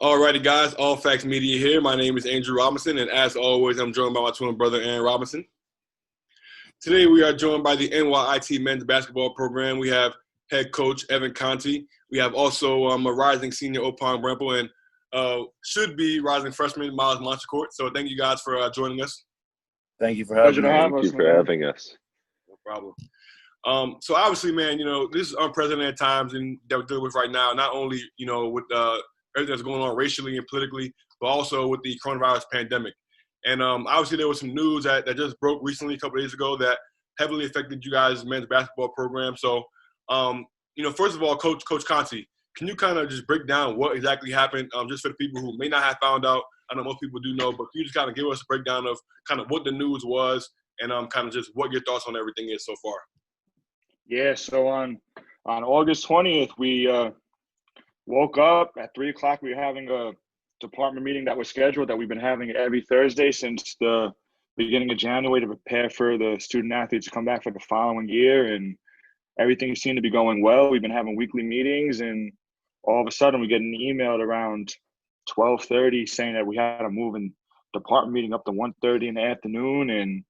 Alrighty, guys. All Facts Media here. My name is Andrew Robinson, and as always, I'm joined by my twin brother, Aaron Robinson. Today, we are joined by the NYIT men's basketball program. We have head coach Evan Conti. We have also a rising senior Opong Bramble and should be rising freshman Myles Monchecourt. So thank you guys for joining us. Thank you for having us. Thank you for having us. No problem. So obviously, man, this is unprecedented times that we're dealing with right now. Not only with everything that's going on racially and politically, but also with the coronavirus pandemic. And obviously, there was some news that just broke recently, a couple of days ago, that heavily affected you guys' men's basketball program. So, first of all, Coach Conti, can you kind of just break down what exactly happened, just for the people who may not have found out? I know most people do know, but can you just kind of give us a breakdown of kind of what the news was and kind of just what your thoughts on everything is so far? Yeah, so on August 20th, we woke up at 3 o'clock. We were having a department meeting that was scheduled that we've been having every Thursday since the beginning of January to prepare for the student athletes to come back for the following year. And everything seemed to be going well. We've been having weekly meetings, and all of a sudden we get an email at around 12:30 saying that we had to move in department meeting up to 1:30 in the afternoon. And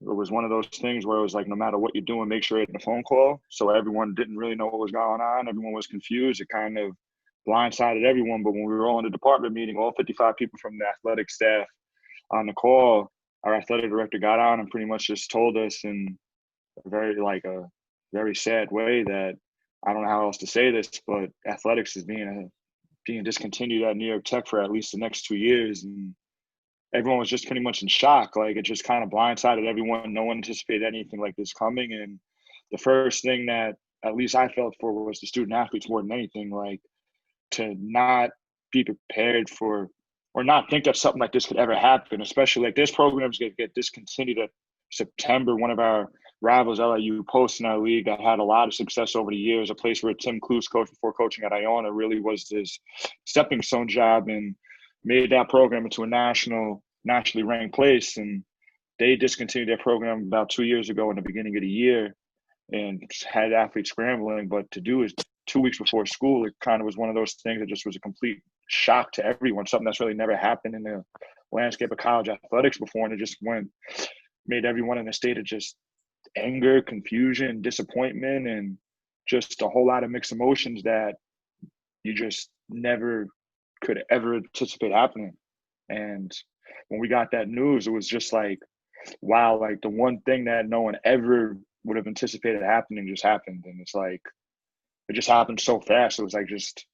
it was one of those things where it was like, no matter what you're doing, make sure you're getting a phone call. So everyone didn't really know what was going on. Everyone was confused. It kind of blindsided everyone. But when we were all in the department meeting, all 55 people from the athletic staff on the call, our athletic director got on and pretty much just told us in a very sad way that, I don't know how else to say this, but athletics is being discontinued at New York Tech for at least the next 2 years. And everyone was just pretty much in shock. Like, it just kind of blindsided everyone. No one anticipated anything like this coming. And the first thing that at least I felt for was the student athletes more than anything, like, to not be prepared for or not think that something like this could ever happen, especially like this program's going to get discontinued at September. One of our rivals, LIU Post in our league, that had a lot of success over the years, a place where Tim Kluse coached before coaching at Iona, really was his stepping stone job and made that program into a nationally ranked place. And they discontinued their program about 2 years ago in the beginning of the year and had athletes scrambling. But to do is 2 weeks before school, it kind of was one of those things that just was a complete shock to everyone, something that's really never happened in the landscape of college athletics before. And it just made everyone in a state of just anger, confusion, disappointment, and just a whole lot of mixed emotions that you just never could ever anticipate happening. And when we got that news, it was just like, wow, like the one thing that no one ever would have anticipated happening just happened. And it's like, it just happened so fast. It was like just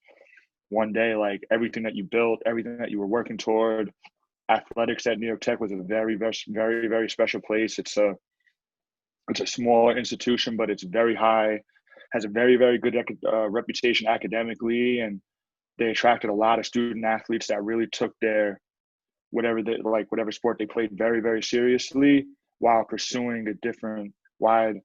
one day, like everything that you built, everything that you were working toward. Athletics at New York Tech was a very, very, very, very special place. It's a smaller institution, but it's very high, has a very, very good reputation academically, and they attracted a lot of student athletes that really took their whatever sport they played very, very seriously, while pursuing a different wide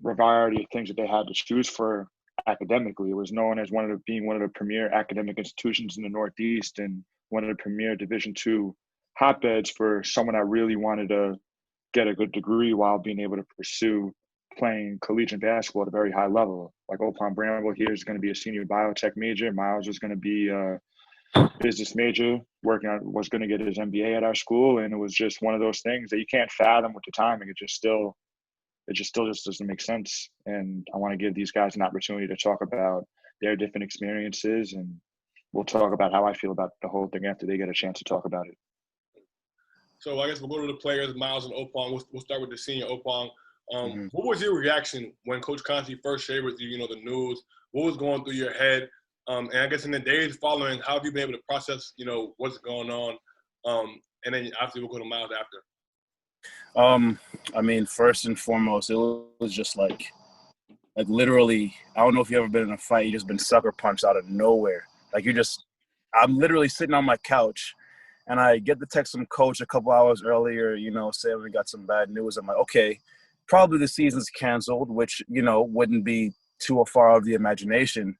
variety of things that they had to choose for academically. It was known as being one of the premier academic institutions in the Northeast and one of the premier Division II hotbeds for someone that really wanted to get a good degree while being able to pursue playing collegiate basketball at a very high level. Like Opong Bramble here is going to be a senior biotech major. Myles was going to be a business major, was going to get his MBA at our school. And it was just one of those things that you can't fathom with the timing. It just still doesn't make sense. And I want to give these guys an opportunity to talk about their different experiences, and we'll talk about how I feel about the whole thing after they get a chance to talk about it. So I guess we'll go to the players, Myles and Opong. We'll start with the senior Opong. What was your reaction when Coach Conti first shared with you, the news? What was going through your head? And I guess in the days following, how have you been able to process, what's going on? And then obviously we'll go to Myles after. I mean, first and foremost, it was just like literally, I don't know if you've ever been in a fight, you just been sucker punched out of nowhere. Like I'm literally sitting on my couch, and I get the text from coach a couple hours earlier, saying we got some bad news. I'm like, okay, probably the season's canceled, which, wouldn't be too far out of the imagination.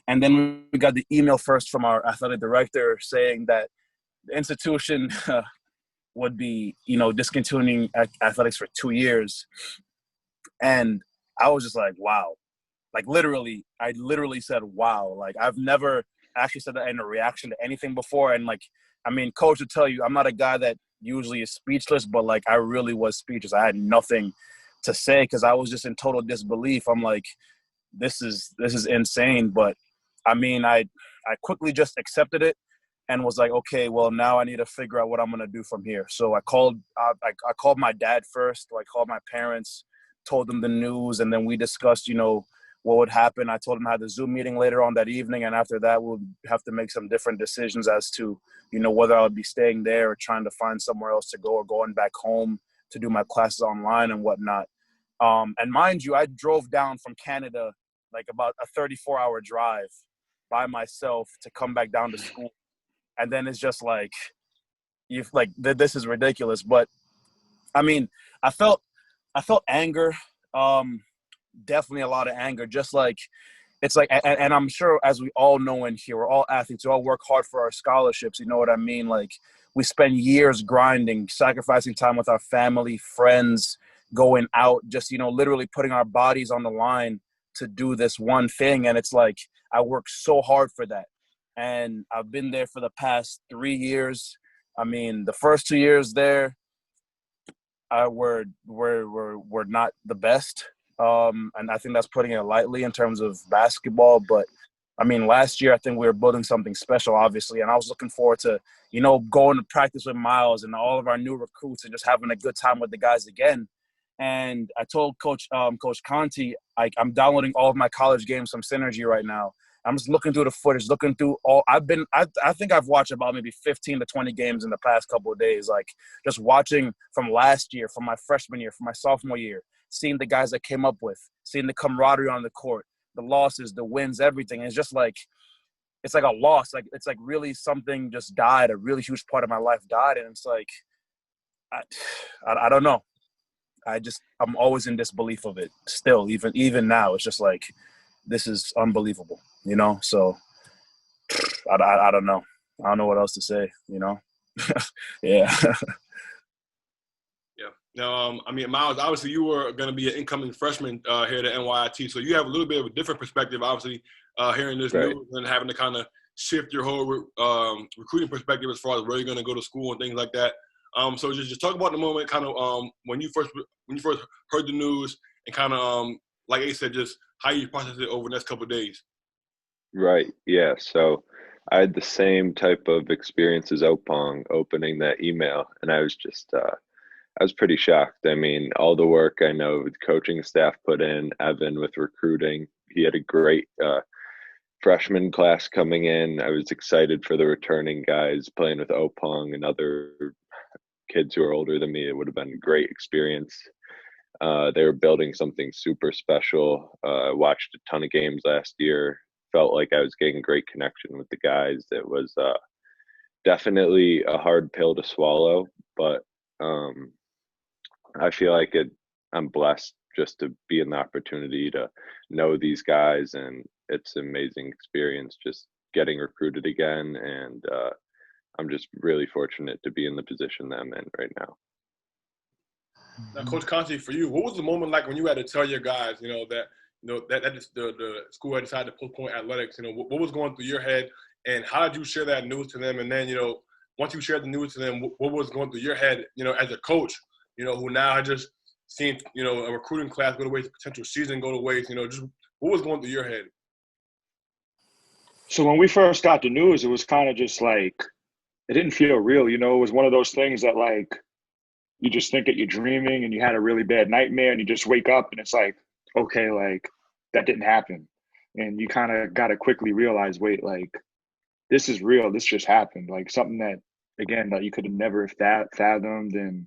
And then we got the email first from our athletic director saying that the institution would be, discontinuing athletics for 2 years. And I was just like, wow. Like I literally said, wow. Like I've never actually said that in a reaction to anything before. And, like, I mean, coach would tell you, I'm not a guy that usually is speechless, but, like, I really was speechless. I had nothing to say because I was just in total disbelief. I'm like, this is insane. But, I mean, I quickly just accepted it and was like, okay, well, now I need to figure out what I'm going to do from here. So I called my dad first. I called my parents, told them the news, and then we discussed, what would happen. I told him I had the Zoom meeting later on that evening, and after that, we'll have to make some different decisions as to, whether I would be staying there or trying to find somewhere else to go or going back home to do my classes online and whatnot. And mind you, I drove down from Canada, like about a 34-hour drive by myself to come back down to school. And then it's just like, this is ridiculous. But I mean, I felt anger, definitely a lot of anger. Just like, it's like, and I'm sure, as we all know in here, we're all athletes. We all work hard for our scholarships. You know what I mean? Like, we spend years grinding, sacrificing time with our family, friends, going out, just, literally putting our bodies on the line to do this one thing. And it's like, I work so hard for that. And I've been there for the past 3 years. I mean, the first 2 years there, we're not the best. And I think that's putting it lightly in terms of basketball. But, I mean, last year I think we were building something special, obviously. And I was looking forward to, going to practice with Myles and all of our new recruits and just having a good time with the guys again. And I told Coach Conti, I'm downloading all of my college games from Synergy right now. I'm just looking through the footage, looking through all. I think I've watched about maybe 15 to 20 games in the past couple of days. Like, just watching from last year, from my freshman year, from my sophomore year, seeing the guys I came up with, seeing the camaraderie on the court, the losses, the wins, everything. And it's just like, it's like a loss. Like, it's like really something just died. A really huge part of my life died. And it's like, I don't know. I'm always in disbelief of it still, even now. It's just like, this is unbelievable, So I don't know. I don't know what else to say, Yeah. Yeah. Now, I mean, Myles, obviously you were going to be an incoming freshman here at NYIT, so you have a little bit of a different perspective, obviously, hearing this Right. news and having to kind of shift your whole recruiting perspective as far as where you're going to go to school and things like that. So just talk about the moment, kind of when you first heard the news, and kind of like Ace said, just how you process it over the next couple of days. Right. Yeah. So I had the same type of experience as Opong opening that email, and I was just I was pretty shocked. I mean, all the work I know the coaching staff put in, Evan with recruiting, he had a great freshman class coming in. I was excited for the returning guys playing with Opong and other kids who are older than me. It would have been a great experience. They were building something super special. I watched a ton of games last year. Felt like I was getting great connection with the guys. It was definitely a hard pill to swallow, but I feel like I'm blessed just to be in the opportunity to know these guys, and it's an amazing experience just getting recruited again. And I'm just really fortunate to be in the position that I'm in right now. Now, Coach Conti, for you, what was the moment like when you had to tell your guys, that the school had decided to postpone athletics? What was going through your head, and how did you share that news to them? And then, once you shared the news to them, what was going through your head, as a coach, who now had just seen, a recruiting class go to waste, potential season go to waste, just what was going through your head? So when we first got the news, it was kind of just like, it didn't feel real, It was one of those things that, like, you just think that you're dreaming and you had a really bad nightmare and you just wake up and it's like, okay, like, that didn't happen. And you kind of got to quickly realize, wait, like, this is real. This just happened. Like, something that, again, that you could have never fathomed, and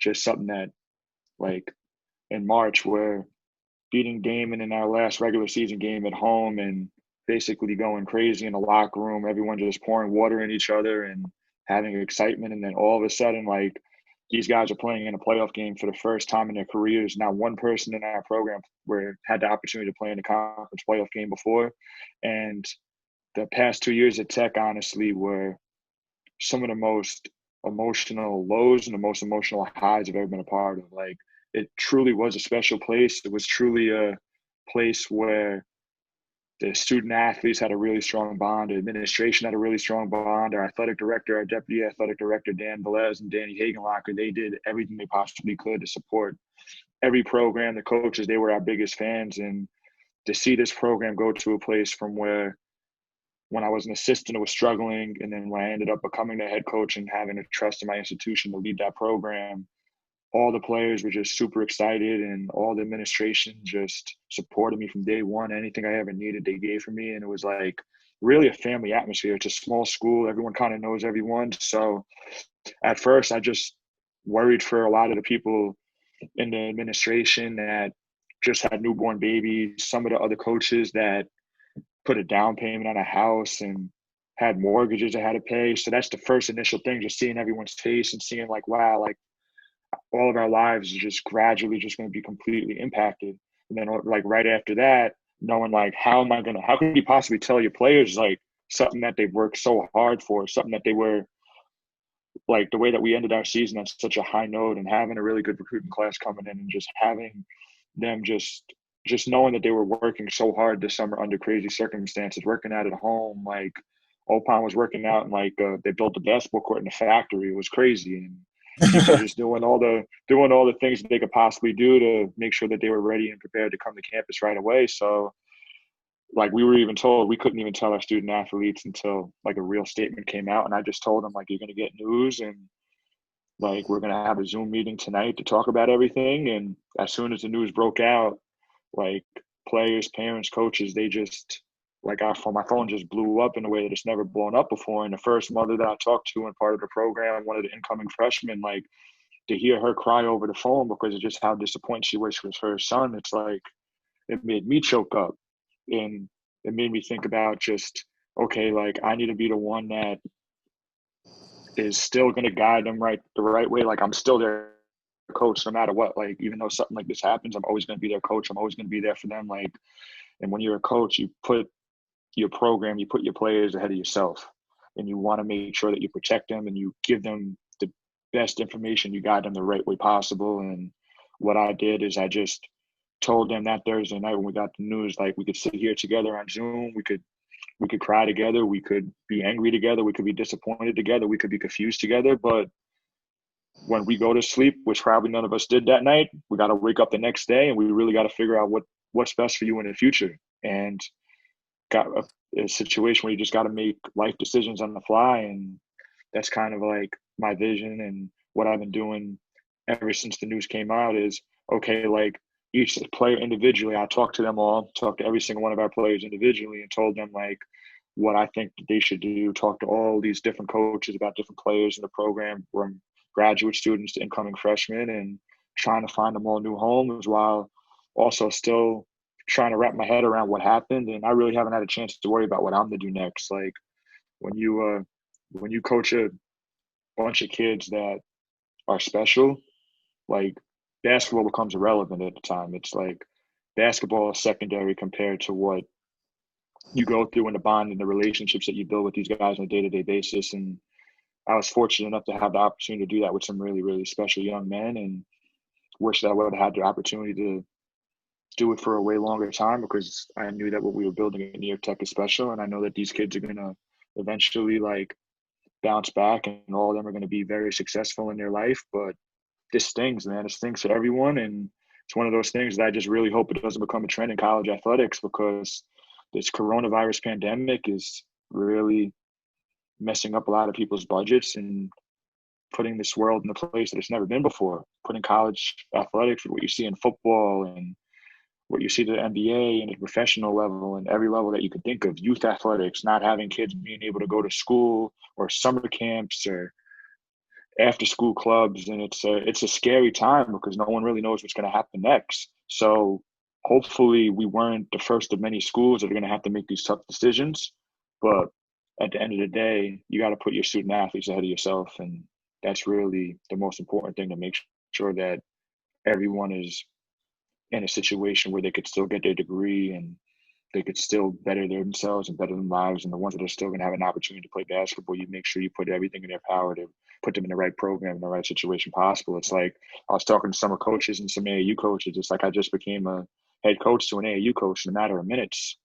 just something that, like, in March, we're beating Damon in our last regular season game at home and basically going crazy in the locker room, everyone just pouring water in each other and having excitement. And then all of a sudden, like, these guys are playing in a playoff game for the first time in their careers. Now, one person in our program had the opportunity to play in a conference playoff game before. And the past 2 years at Tech, honestly, were some of the most emotional lows and the most emotional highs I've ever been a part of. Like, it truly was a special place. It was truly a place where The student athletes had a really strong bond. The administration had a really strong bond. Our athletic director, our deputy athletic director, Dan Velez and Danny Hagenlocker, they did everything they possibly could to support every program. The coaches, they were our biggest fans. And to see this program go to a place from where when I was an assistant, it was struggling. And then when I ended up becoming the head coach and having a trust in my institution to lead that program, all the players were just super excited, and all the administration just supported me from day one. Anything I ever needed, they gave for me. And it was like really a family atmosphere. It's a small school. Everyone kind of knows everyone. So at first I just worried for a lot of the people in the administration that just had newborn babies, some of the other coaches that put a down payment on a house and had mortgages they had to pay. So that's the first initial thing, just seeing everyone's face and seeing like, wow, like all of our lives are just gradually just going to be completely impacted. And then like right after that, knowing like, how can you possibly tell your players like something that they've worked so hard for, something that they were like, the way that we ended our season on such a high note and having a really good recruiting class coming in and just having them just knowing that they were working so hard this summer under crazy circumstances, working out at home. Like Opong was working out and like they built a basketball court in the factory. It was crazy. And people just doing all the things that they could possibly do to make sure that they were ready and prepared to come to campus right away. So like we were even told, we couldn't even tell our student athletes until like a real statement came out. And I just told them like, you're going to get news, and like we're going to have a Zoom meeting tonight to talk about everything. And as soon as the news broke out, like players, parents, coaches, they just like my phone just blew up in a way that it's never blown up before. And the first mother that I talked to and part of the program, one of the incoming freshmen, like to hear her cry over the phone because of just how disappointed she was for her son, it's like it made me choke up. And it made me think about just, okay, like I need to be the one that is still going to guide them the right way. Like I'm still their coach no matter what. Like even though something like this happens, I'm always going to be their coach. I'm always going to be there for them. Like, and when you're a coach, you put your program, you put your players ahead of yourself, and you want to make sure that you protect them and you give them the best information, you guide them the right way possible. And what I did is I just told them that Thursday night when we got the news, like we could sit here together on Zoom, we could cry together, we could be angry together, we could be disappointed together, we could be confused together, but when we go to sleep, which probably none of us did that night, we got to wake up the next day and we really got to figure out what's best for you in the future. And got a situation where you just got to make life decisions on the fly. And that's kind of like my vision and what I've been doing ever since the news came out is, okay, like each player individually, I talked to them all, talked to every single one of our players individually and told them like what I think they should do, talk to all these different coaches about different players in the program from graduate students to incoming freshmen, and trying to find them all new homes while also still trying to wrap my head around what happened. And I really haven't had a chance to worry about what I'm going to do next. Like when you coach a bunch of kids that are special, like basketball becomes irrelevant at the time. It's like basketball is secondary compared to what you go through and the bond and the relationships that you build with these guys on a day-to-day basis. And I was fortunate enough to have the opportunity to do that with some really, really special young men, and wish that I would have had the opportunity to do it for a way longer time, because I knew that what we were building at New York Tech is special. And I know that these kids are going to eventually like bounce back and all of them are going to be very successful in their life. But this stings, man. It stings for everyone. And it's one of those things that I just really hope it doesn't become a trend in college athletics, because this coronavirus pandemic is really messing up a lot of people's budgets and putting this world in a place that it's never been before, putting college athletics, what you see in football and what you see to the NBA and the professional level and every level that you could think of, youth athletics, not having kids being able to go to school or summer camps or after school clubs. And it's a scary time because no one really knows what's going to happen next. So hopefully we weren't the first of many schools that are going to have to make these tough decisions. But at the end of the day, you got to put your student athletes ahead of yourself. And that's really the most important thing, to make sure that everyone is in a situation where they could still get their degree and they could still better themselves and better their lives. And the ones that are still going to have an opportunity to play basketball, you make sure you put everything in their power to put them in the right program, in the right situation possible. It's like I was talking to some coaches and some AAU coaches. It's like I just became a head coach to an AAU coach in a matter of minutes.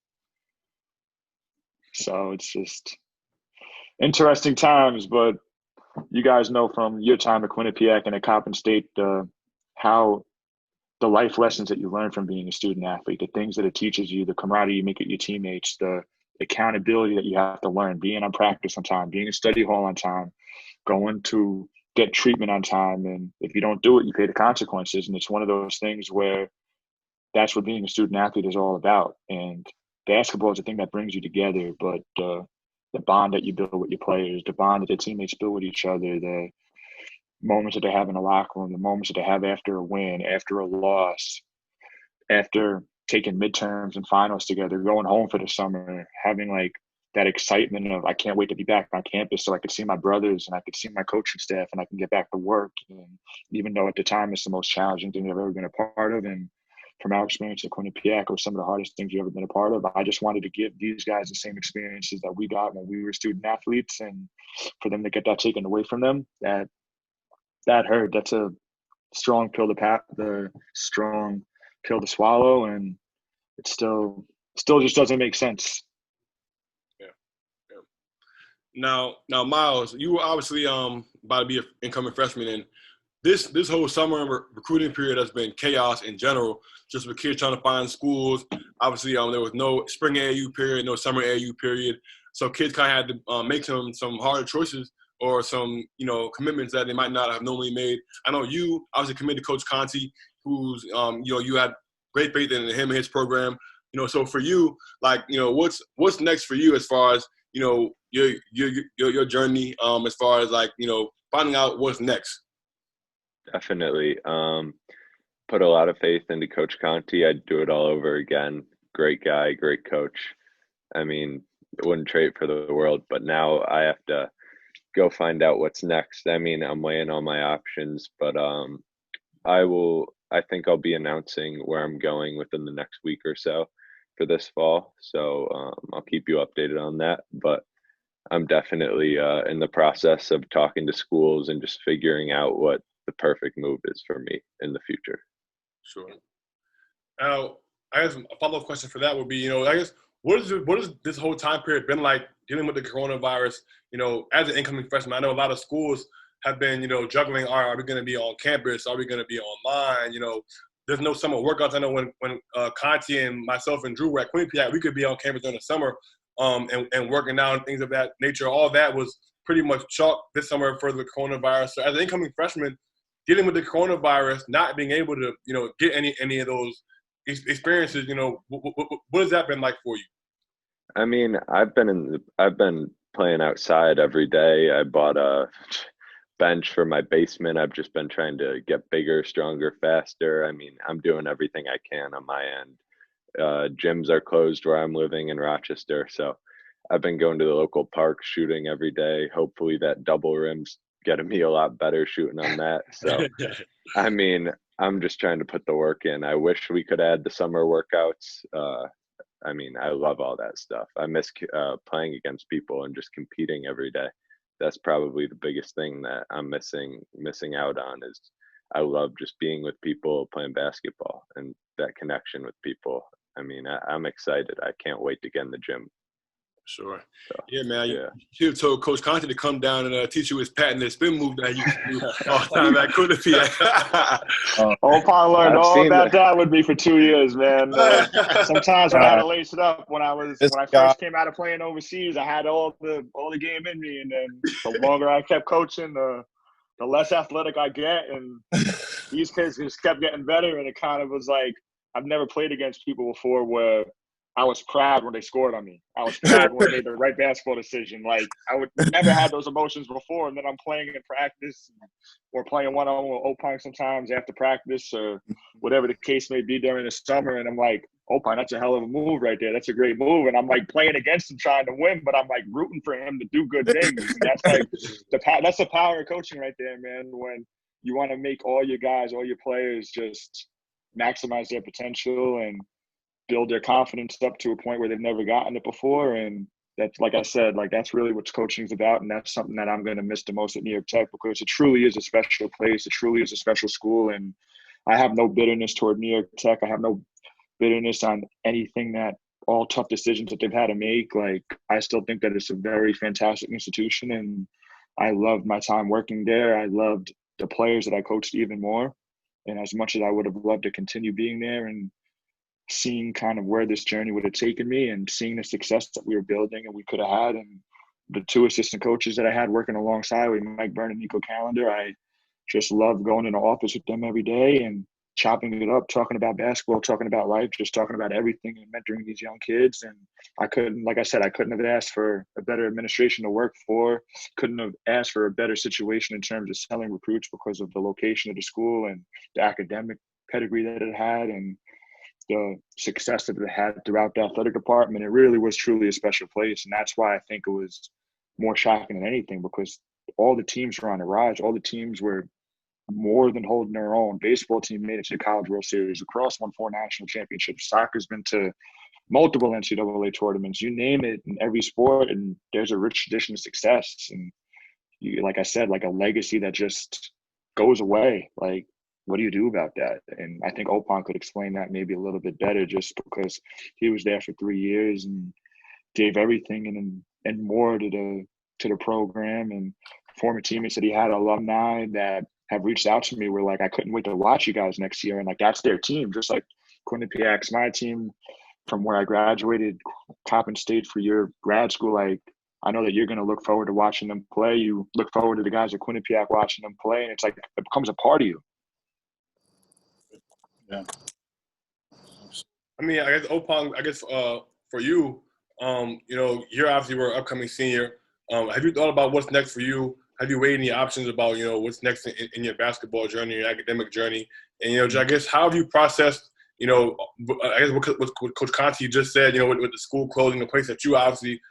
So it's just interesting times, but you guys know from your time at Quinnipiac and at Coppin State how the life lessons that you learn from being a student athlete, the things that it teaches you, the camaraderie you make with your teammates, the accountability that you have to learn, being on practice on time, being in study hall on time, going to get treatment on time. And if you don't do it, you pay the consequences. And it's one of those things where that's what being a student athlete is all about. And basketball is the thing that brings you together, but the bond that you build with your players, the bond that the teammates build with each other, the moments that they have in the locker room, the moments that they have after a win, after a loss, after taking midterms and finals together, going home for the summer, having like that excitement of I can't wait to be back on campus so I could see my brothers and I could see my coaching staff and I can get back to work. And even though at the time it's the most challenging thing I've ever been a part of, and from our experience at Quinnipiac, it was some of the hardest things we've ever been a part of, I just wanted to give these guys the same experiences that we got when we were student athletes, and for them to get that taken away from them, that hurt. That's a strong pill to swallow, and it still just doesn't make sense. Yeah. Now, Myles, you were obviously about to be an incoming freshman, and this whole summer and recruiting period has been chaos in general, just with kids trying to find schools. Obviously, there was no spring AAU period, no summer AAU period, so kids kind of had to make some hard choices or some, commitments that they might not have normally made. I know you obviously committed to Coach Conti, who's, you had great faith in him and his program. So for you, what's next for you as far as, your journey, as far as finding out what's next? Definitely. Put a lot of faith into Coach Conti. I'd do it all over again. Great guy, great coach. I mean, wouldn't trade it for the world, but now I have to go find out what's next. I mean, I'm weighing all my options, but I think I'll be announcing where I'm going within the next week or so for this fall. So I'll keep you updated on that. But I'm definitely in the process of talking to schools and just figuring out what the perfect move is for me in the future. Sure. Now, I guess a follow-up question for that would be, I guess, what has this whole time period been like dealing with the coronavirus? As an incoming freshman, I know a lot of schools have been, juggling, all right, are we going to be on campus? Are we going to be online? There's no summer workouts. I know when Conti and myself and Drew were at Quinnipiac, we could be on campus during the summer and working out and things of that nature. All that was pretty much chalk this summer for the coronavirus. So as an incoming freshman, dealing with the coronavirus, not being able to, get any of those experiences, what has that been like for you? I mean, I've been playing outside every day. I bought a bench for my basement. I've just been trying to get bigger, stronger, faster. I mean, I'm doing everything I can on my end. Gyms are closed where I'm living in Rochester, so I've been going to the local park, shooting every day. Hopefully that double rim's getting me a lot better shooting on that. So, I mean, I'm just trying to put the work in. I wish we could add the summer workouts. I mean, I love all that stuff. I miss playing against people and just competing every day. That's probably the biggest thing that I'm missing out on is I love just being with people, playing basketball, and that connection with people. I mean, I'm excited. I can't wait to get in the gym. Sure. So, yeah, man. Yeah. You should have told Coach Conti to come down and teach you his patented spin move that he used to do all the time at Quinnipiac. Opong learned all about that with me for 2 years, man. Sometimes when I had to lace it up, when I first came out of playing overseas, I had all the game in me, and then the longer I kept coaching, the less athletic I get, and these kids just kept getting better, and it kind of was like I've never played against people before where I was proud when they scored on me. I was proud when they made the right basketball decision. Like, I would never had those emotions before, and then I'm playing in practice or playing one-on-one with Opong sometimes after practice or whatever the case may be during the summer, and I'm like, Opong, that's a hell of a move right there. That's a great move. And I'm, like, playing against him trying to win, but I'm, like, rooting for him to do good things. And that's, like, that's the power of coaching right there, man, when you want to make all your guys, all your players just maximize their potential and build their confidence up to a point where they've never gotten it before. And that's, like I said, like that's really what coaching is about. And that's something that I'm going to miss the most at New York Tech, because it truly is a special place. It truly is a special school. And I have no bitterness toward New York Tech. I have no bitterness on anything that all tough decisions that they've had to make, like, I still think that it's a very fantastic institution, and I loved my time working there. I loved the players that I coached even more. And as much as I would have loved to continue being there and seeing kind of where this journey would have taken me and seeing the success that we were building and we could have had, and the two assistant coaches that I had working alongside with Mike Byrne and Nico Callender, I just loved going in the office with them every day and chopping it up, talking about basketball, talking about life, just talking about everything and mentoring these young kids. And I couldn't, like I said, I couldn't have asked for a better administration to work for, couldn't have asked for a better situation in terms of selling recruits because of the location of the school and the academic pedigree that it had and the success that it had throughout the athletic department. It really was truly a special place. And that's why I think it was more shocking than anything, because all the teams were on the rise. All the teams were more than holding their own. Baseball team made it to the College World Series. Lacrosse won 4 national championships. Soccer's been to multiple NCAA tournaments. You name it in every sport, and there's a rich tradition of success. And like I said, like a legacy that just goes away. Like, what do you do about that? And I think Opong could explain that maybe a little bit better, just because he was there for 3 years and gave everything and more to the program. And former teammates that he had, alumni that have reached out to me, were like, I couldn't wait to watch you guys next year. And like, that's their team, just like Quinnipiac's my team from where I graduated. Coppin State for your grad school. Like, I know that you're going to look forward to watching them play. You look forward to the guys at Quinnipiac watching them play. And it's like, it becomes a part of you. Yeah. I mean, I guess Opong, for you, you're obviously we're an upcoming senior. Have you thought about what's next for you? Have you weighed any options about, what's next in your basketball journey, your academic journey? And, I guess, how have you processed, I guess what Coach Conti just said, with the school closing, the place that you obviously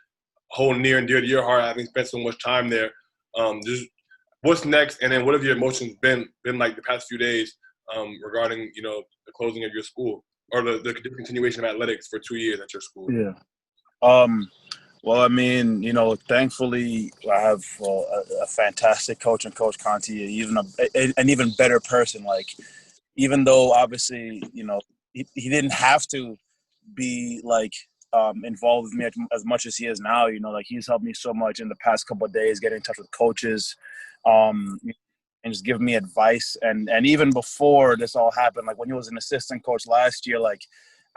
hold near and dear to your heart, having spent so much time there. Just what's next? And then what have your emotions been like the past few days regarding, the closing of your school or the discontinuation of athletics for 2 years at your school? Yeah. Well, I mean, thankfully I have a fantastic coach in Coach Conti, even an even better person. Like, even though obviously, he didn't have to be like involved with me as much as he is now. Like, he's helped me so much in the past couple of days, getting in touch with coaches, and just giving me advice. And even before this all happened, like when he was an assistant coach last year, like,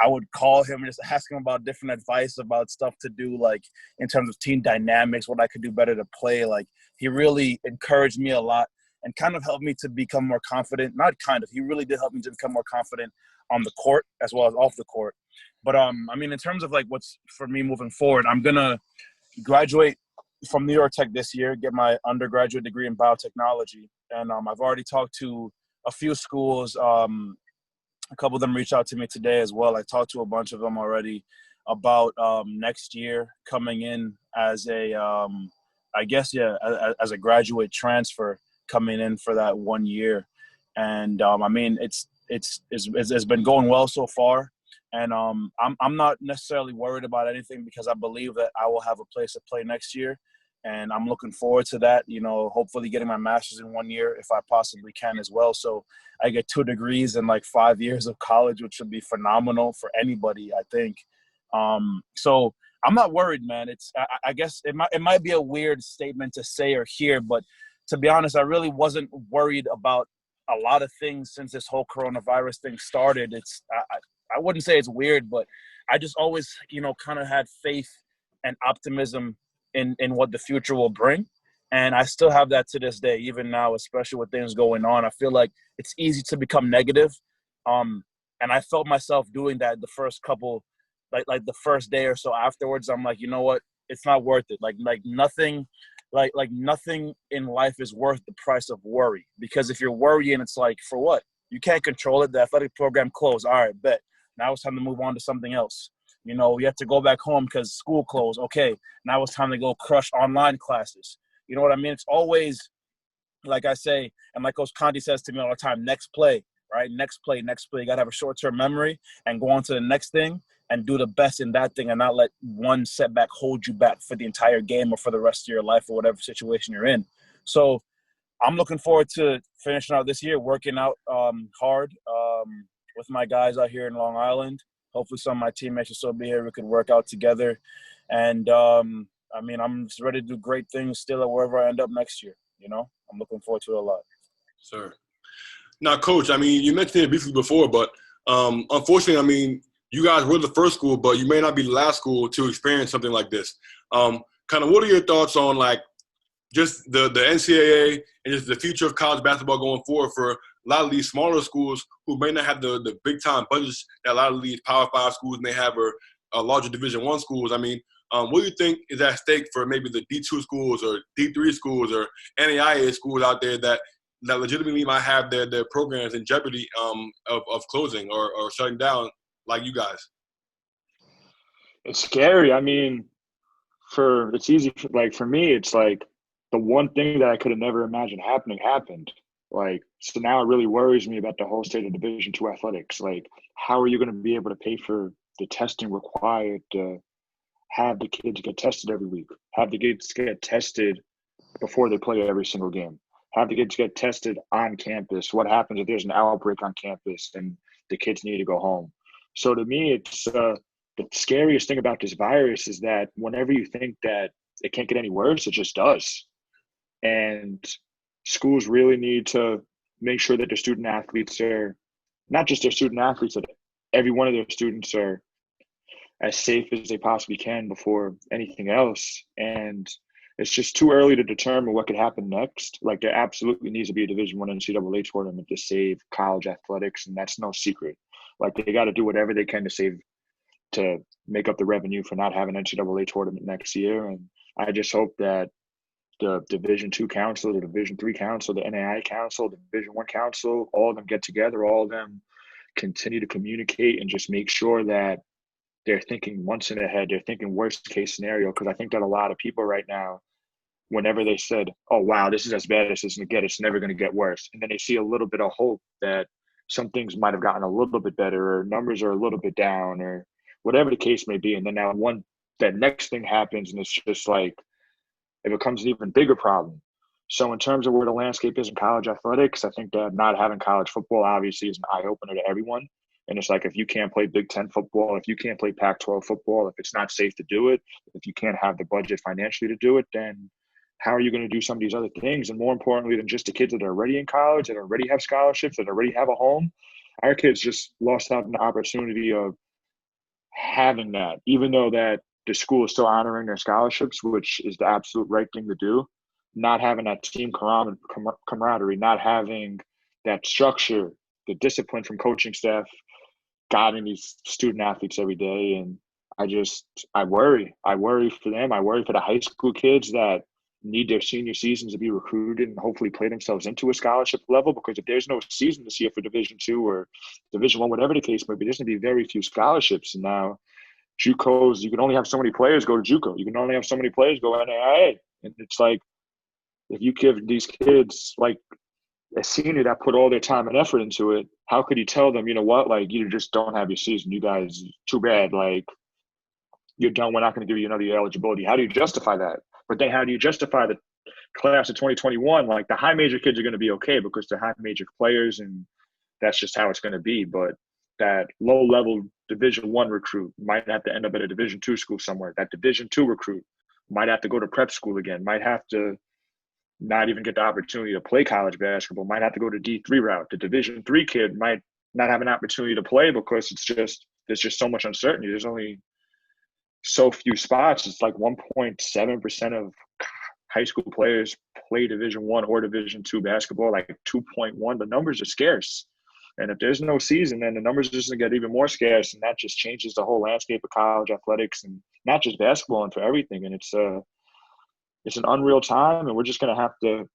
I would call him and just ask him about different advice about stuff to do, like in terms of team dynamics, what I could do better to play. Like, he really encouraged me a lot and kind of helped me to become more confident. Not kind of, he really did help me to become more confident on the court as well as off the court. But I mean, in terms of like what's for me moving forward, I'm gonna graduate from New York Tech this year, get my undergraduate degree in biotechnology, and I've already talked to a few schools. A couple of them reached out to me today as well. I talked to a bunch of them already about next year coming in as a, as a graduate transfer coming in for that 1 year. And I mean, it's been going well so far. And I'm not necessarily worried about anything because I believe that I will have a place to play next year. And I'm looking forward to that, hopefully getting my master's in 1 year if I possibly can as well. So I get 2 degrees in like 5 years of college, which would be phenomenal for anybody, I think. So I'm not worried, man. I guess it might be a weird statement to say or hear, but to be honest, I really wasn't worried about a lot of things since this whole coronavirus thing started. I wouldn't say it's weird, but I just always, kind of had faith and optimism in what the future will bring. And I still have that to this day, even now, especially with things going on. I feel like it's easy to become negative. And I felt myself doing that the first couple, like the first day or so afterwards. I'm like, you know what? It's not worth it. Like nothing in life is worth the price of worry. Because if you're worrying, it's like, for what? You can't control it. The athletic program closed. All right, bet. Now it's time to move on to something else. You have to go back home because school closed. Okay, now it's time to go crush online classes. You know what I mean? It's always, like I say, and like Coach Conti says to me all the time, next play, right? Next play. You got to have a short-term memory and go on to the next thing and do the best in that thing and not let one setback hold you back for the entire game or for the rest of your life or whatever situation you're in. So I'm looking forward to finishing out this year, working out hard with my guys out here in Long Island. Hopefully some of my teammates will still be here. We could work out together. And, I mean, I'm just ready to do great things still at wherever I end up next year. You know, I'm looking forward to it a lot. Sir. Now, Coach, I mean, you mentioned it briefly before, but unfortunately, I mean, you guys were the first school, but you may not be the last school to experience something like this. Kind of what are your thoughts on, like, just the NCAA and just the future of college basketball going forward for a lot of these smaller schools who may not have the big-time budgets that a lot of these Power 5 schools may have, or larger Division I schools? I mean, what do you think is at stake for maybe the D2 schools or D3 schools or NAIA schools out there that legitimately might have their programs in jeopardy of closing or shutting down like you guys? It's scary. I mean, it's easy. For me, it's like the one thing that I could have never imagined happening happened. Like, so now it really worries me about the whole state of Division II athletics. Like, how are you going to be able to pay for the testing required to have the kids get tested every week, have the kids get tested before they play every single game, have the kids get tested on campus? What happens if there's an outbreak on campus and the kids need to go home? So to me, it's the scariest thing about this virus is that whenever you think that it can't get any worse, it just does. And schools really need to make sure that their student athletes are, not just their student athletes, that every one of their students are as safe as they possibly can before anything else. And it's just too early to determine what could happen next. Like, there absolutely needs to be a Division I NCAA tournament to save college athletics, and that's no secret. Like, they got to do whatever they can to make up the revenue for not having an NCAA tournament next year. And I just hope that the Division II Council, the Division III Council, the NAI Council, the Division I Council, all of them get together, all of them continue to communicate and just make sure that they're thinking months in ahead. They're thinking worst case scenario, because I think that a lot of people right now, whenever they said, oh, wow, this is as bad as it's going to get, it's never going to get worse. And then they see a little bit of hope that some things might have gotten a little bit better, or numbers are a little bit down, or whatever the case may be. And then that next thing happens, and it's just like, it becomes an even bigger problem. So in terms of where the landscape is in college athletics, I think that not having college football obviously is an eye-opener to everyone. And it's like, if you can't play Big Ten football, if you can't play Pac-12 football, if it's not safe to do it, if you can't have the budget financially to do it, then how are you going to do some of these other things? And more importantly than just the kids that are already in college, that already have scholarships, that already have a home, our kids just lost out on the opportunity of having that, even though that the school is still honoring their scholarships, which is the absolute right thing to do. Not having that team camaraderie, not having that structure, the discipline from coaching staff, guiding these student athletes every day. And I worry for them. I worry for the high school kids that need their senior seasons to be recruited and hopefully play themselves into a scholarship level, because if there's no season this year for Division II or Division I, whatever the case may be, there's going to be very few scholarships. And now JUCOs, you can only have so many players go to JUCO. You can only have so many players go NAIA. And it's like, if you give these kids like a senior that put all their time and effort into it, how could you tell them, you know what, like, you just don't have your season. You guys, too bad. Like, you're done. We're not going to give you another year eligibility. How do you justify that? But then how do you justify the class of 2021? Like, the high major kids are going to be okay because they're high major players, and that's just how it's going to be. But that low-level Division I recruit might have to end up at a Division II school somewhere. That Division II recruit might have to go to prep school again, might have to not even get the opportunity to play college basketball, might have to go to D3 route. The Division III kid might not have an opportunity to play because there's just so much uncertainty. There's only so few spots. It's like 1.7% of high school players play Division I or Division II basketball, like 2.1. The numbers are scarce. And if there's no season, then the numbers are just going to get even more scarce, and that just changes the whole landscape of college athletics, and not just basketball, and for everything. And it's an unreal time, and we're just going to have to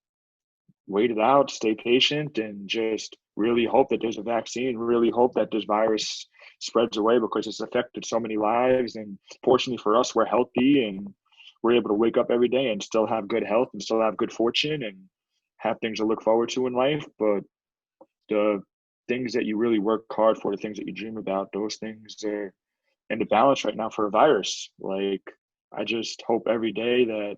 wait it out, stay patient, and just really hope that there's a vaccine, really hope that this virus spreads away, because it's affected so many lives. And fortunately for us, we're healthy, and we're able to wake up every day and still have good health and still have good fortune and have things to look forward to in life. But the things that you really work hard for, the things that you dream about, those things are in the balance right now for a virus. Like, I just hope every day that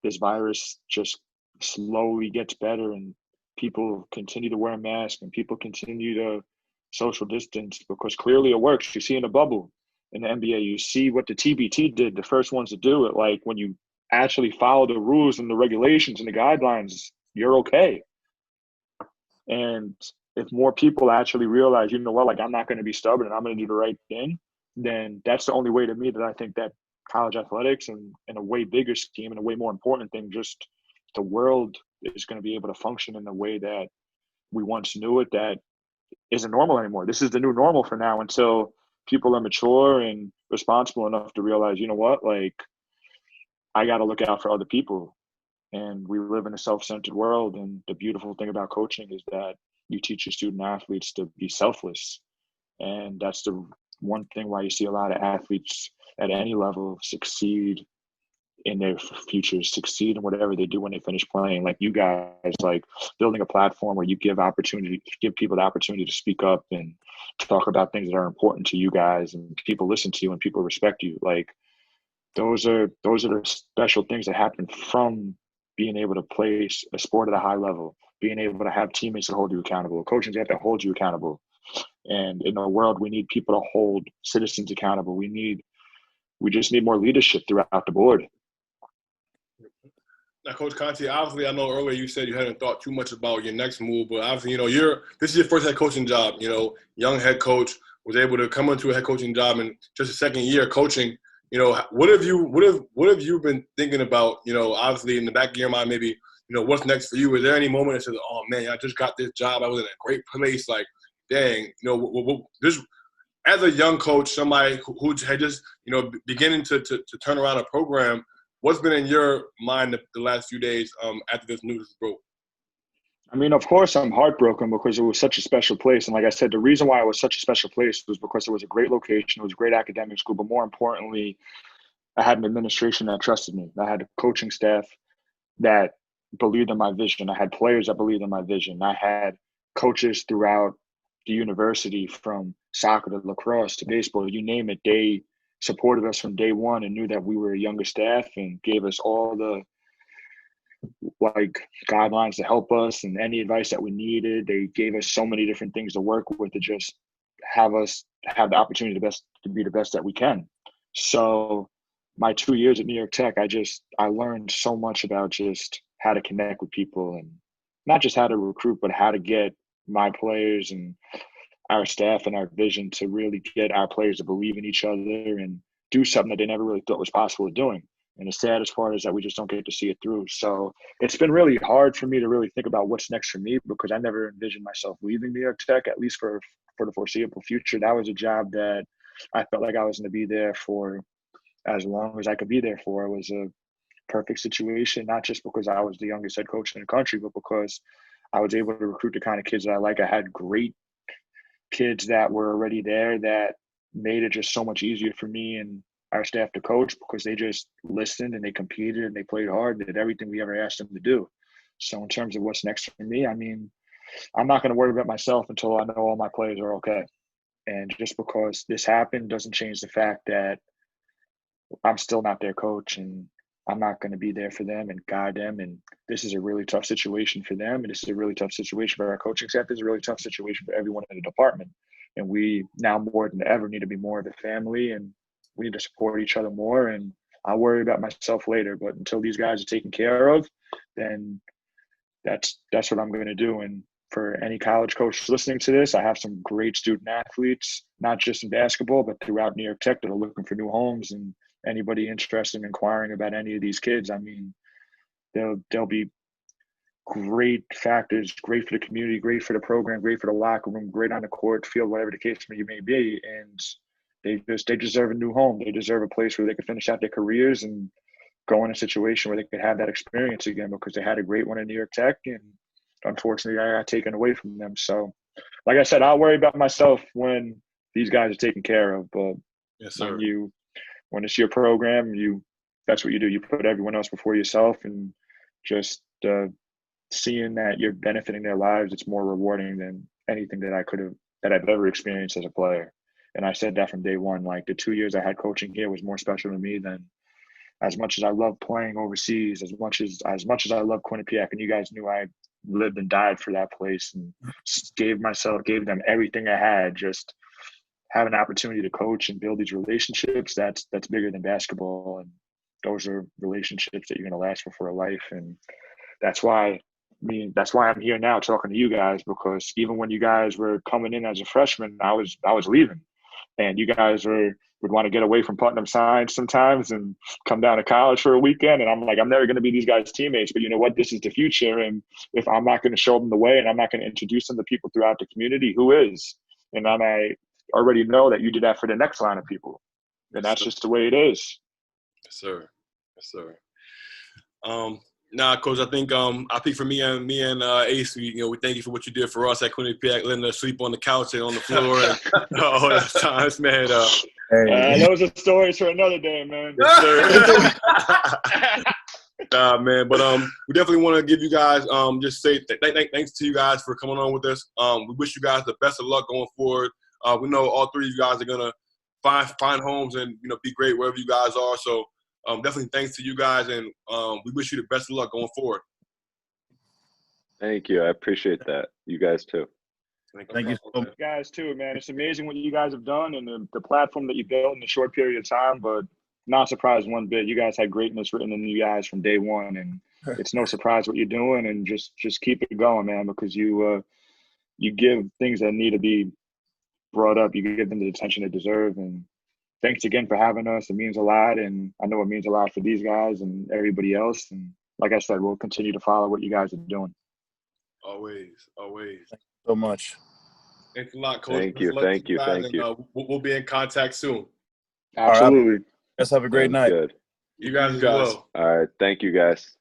this virus just slowly gets better and people continue to wear masks and people continue to social distance, because clearly it works. You see in the bubble in the NBA, you see what the TBT did, the first ones to do it. Like when you actually follow the rules and the regulations and the guidelines, you're okay. And if more people actually realize, you know what, like I'm not going to be stubborn and I'm going to do the right thing, then that's the only way to me that I think that college athletics and in a way bigger scheme and a way more important thing, just the world is going to be able to function in the way that we once knew it, that isn't normal anymore. This is the new normal for now until people are mature and responsible enough to realize, you know what, like I got to look out for other people. And we live in a self-centered world. And the beautiful thing about coaching is that you teach your student athletes to be selfless. And that's the one thing why you see a lot of athletes at any level succeed in their futures, succeed in whatever they do when they finish playing. Like you guys, like building a platform where you give people the opportunity to speak up and talk about things that are important to you guys, and people listen to you and people respect you. Like those are the special things that happen from being able to play a sport at a high level, being able to have teammates that hold you accountable, coaches that hold you accountable. And in the world, we need people to hold citizens accountable. We just need more leadership throughout the board. Now, Coach Conti, obviously, I know earlier you said you hadn't thought too much about your next move, but obviously, this is your first head coaching job. Young head coach, was able to come into a head coaching job in just a second year coaching. What have you been thinking about? Obviously, in the back of your mind, maybe what's next for you. Is there any moment that says, "Oh man, I just got this job. I was in a great place." Like, dang, this as a young coach, somebody who had just beginning to turn around a program. What's been in your mind the last few days after this news broke? I mean, of course, I'm heartbroken because it was such a special place. And like I said, the reason why it was such a special place was because it was a great location. It was a great academic school. But more importantly, I had an administration that trusted me. I had a coaching staff that believed in my vision. I had players that believed in my vision. I had coaches throughout the university, from soccer to lacrosse to baseball, you name it. They supported us from day one and knew that we were a younger staff and gave us all the guidelines to help us and any advice that we needed. They gave us so many different things to work with to just have us have the opportunity to be the best that we can. So my 2 years at New York Tech, I learned so much about just how to connect with people, and not just how to recruit, but how to get my players and our staff and our vision to really get our players to believe in each other and do something that they never really thought was possible of doing. And the saddest part is that we just don't get to see it through. So it's been really hard for me to really think about what's next for me, because I never envisioned myself leaving New York Tech, at least for the foreseeable future. That was a job that I felt like I was going to be there for as long as I could be there for. It was a perfect situation, not just because I was the youngest head coach in the country, but because I was able to recruit the kind of kids that I like. I had great kids that were already there that made it just so much easier for me and our staff to coach, because they just listened and they competed and they played hard and did everything we ever asked them to do. So in terms of what's next for me, I mean, I'm not going to worry about myself until I know all my players are okay. And just because this happened doesn't change the fact that I'm still not their coach, and I'm not going to be there for them and guide them. And this is a really tough situation for them. And this is a really tough situation for our coaching staff. This is a really tough situation for everyone in the department. And we now more than ever need to be more of a family, and we need to support each other more. And I'll worry about myself later. But until these guys are taken care of, then that's what I'm going to do. And for any college coach listening to this, I have some great student athletes, not just in basketball, but throughout New York Tech, that are looking for new homes. And anybody interested in inquiring about any of these kids, I mean, they'll be great factors, great for the community, great for the program, great for the locker room, great on the court, field, whatever the case may be. And they deserve a new home. They deserve a place where they can finish out their careers and go in a situation where they could have that experience again, because they had a great one in New York Tech, and unfortunately I got taken away from them. So like I said, I'll worry about myself when these guys are taken care of. But yes, sir. When it's your program, that's what you do. You put everyone else before yourself, and just seeing that you're benefiting their lives, it's more rewarding than anything that I've ever experienced as a player. And I said that from day one. Like, the 2 years I had coaching here was more special to me than, as much as I love playing overseas, as much as I love Quinnipiac, and you guys knew I lived and died for that place and gave them everything I had. Just have an opportunity to coach and build these relationships. That's bigger than basketball. And those are relationships that you're going to last for a life. And that's why I'm here now talking to you guys, because even when you guys were coming in as a freshman, I was leaving, and you guys would want to get away from Putnam Science sometimes and come down to college for a weekend. And I'm like, I'm never going to be these guys' teammates, but you know what? This is the future. And if I'm not going to show them the way and I'm not going to introduce them to people throughout the community, who is? And I already know that you did that for the next line of people. And that's just the way it is. Yes, sir. Yes, sir. Nah, Coach, I think I think for me and Ace, we thank you for what you did for us at Quinnipiac, letting us sleep on the couch and on the floor and all that times, man. Those are stories for another day, man. Nah, man, but we definitely want to give you guys just say thanks to you guys for coming on with us. We wish you guys the best of luck going forward. We know all three of you guys are gonna find homes and be great wherever you guys are. So. Definitely thanks to you guys, and we wish you the best of luck going forward. Thank you. I appreciate that. You guys too. Thank you so much. You guys too, man. It's amazing what you guys have done and the platform that you built in a short period of time, but not surprised one bit. You guys had greatness written in you guys from day one, and it's no surprise what you're doing, and just keep it going, man, because you give things that need to be brought up, you give them the attention they deserve, and thanks again for having us. It means a lot, and I know it means a lot for these guys and everybody else. And like I said, we'll continue to follow what you guys are doing. Always. Thank you so much. Thanks a lot, Coach. Thank you. Thank you. We'll be in contact soon. Absolutely. Right. Guys, have a great night. Good. You guys as well. All right. Thank you, guys.